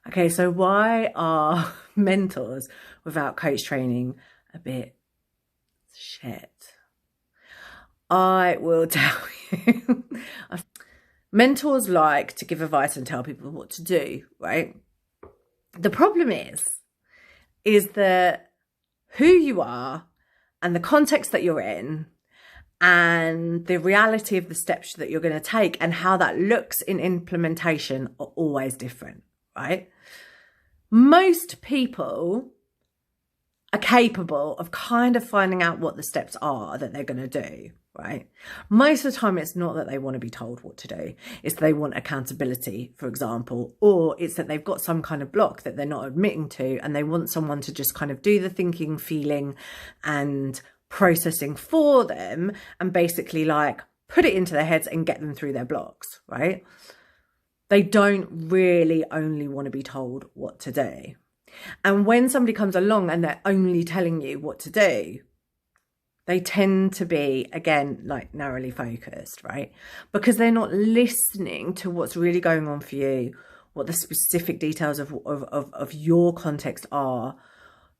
Okay, so why are mentors without coach training a bit shit? I will tell you. Mentors like to give advice and tell people what to do, right? The problem is that who you are and the context that you're in and the reality of the steps that you're going to take and how that looks in implementation are always different, right? Most people are capable of kind of finding out what the steps are that they're going to do, right? Most of the time, it's not that they want to be told what to do. It's they want accountability, for example, or it's that they've got some kind of block that they're not admitting to, and they want someone to just kind of do the thinking, feeling, and processing for them, and basically like put it into their heads and get them through their blocks, right? They don't really only want to be told what to do. And when somebody comes along and they're only telling you what to do, they tend to be, again, like narrowly focused, right? Because they're not listening to what's really going on for you, what the specific details of your context are,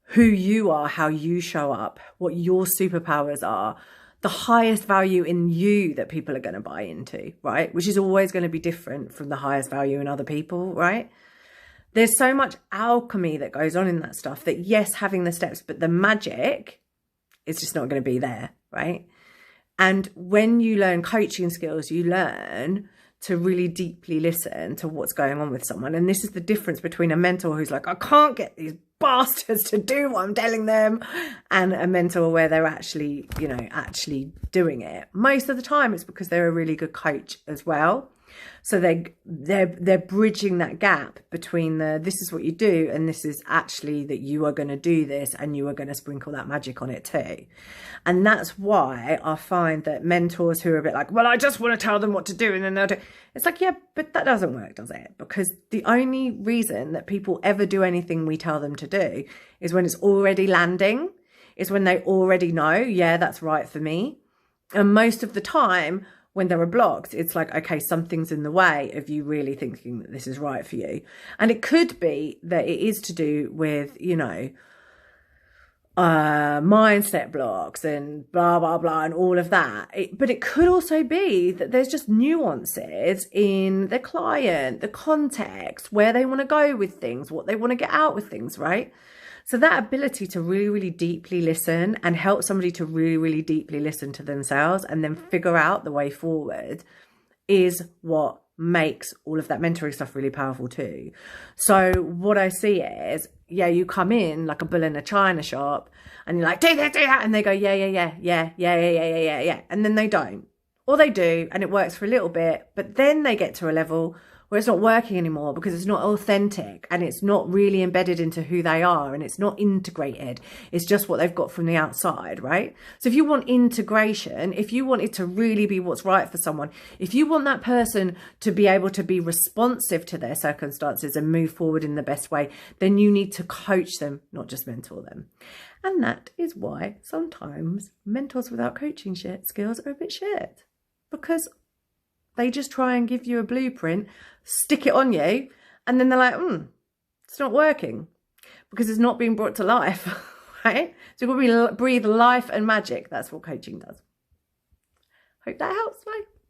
who you are, how you show up, what your superpowers are, the highest value in you that people are going to buy into, right? Which is always going to be different from the highest value in other people, right? There's so much alchemy that goes on in that stuff that, yes, having the steps, but the magic is just not going to be there, right? And when you learn coaching skills, you learn to really deeply listen to what's going on with someone. And this is the difference between a mentor who's like, I can't get these bastards to do what I'm telling them, and a mentor where they're actually, actually doing it. Most of the time it's because they're a really good coach as well. So they're bridging that gap between this is what you do and this is actually that you are going to do this and you are going to sprinkle that magic on it too. And that's why I find that mentors who are a bit like, well, I just want to tell them what to do and then they'll do. It's like, yeah, but that doesn't work, does it? Because the only reason that people ever do anything we tell them to do is when it's already landing, is when they already know, yeah, that's right for me. And most of the time, when there are blocks, it's like, okay, something's in the way of you really thinking that this is right for you. And it could be that it is to do with, mindset blocks and blah, blah, blah, and all of that. But it could also be that there's just nuances in the client, the context, where they want to go with things, what they want to get out with things, right? So that ability to really, really deeply listen and help somebody to really, really deeply listen to themselves and then figure out the way forward is what makes all of that mentoring stuff really powerful too. So what I see is, yeah, you come in like a bull in a china shop and you're like, do that, and they go, yeah. And then they don't. Or they do, and it works for a little bit, but then they get to a level where it's not working anymore because it's not authentic and it's not really embedded into who they are and it's not integrated. It's just what they've got from the outside, right? So if you want integration, if you want it to really be what's right for someone, if you want that person to be able to be responsive to their circumstances and move forward in the best way, then you need to coach them, not just mentor them. And that is why sometimes mentors without coaching skills are a bit shit, because they just try and give you a blueprint, stick it on you, and then they're like, it's not working because it's not being brought to life, right? So you've got to breathe life and magic. That's what coaching does. Hope that helps, bye.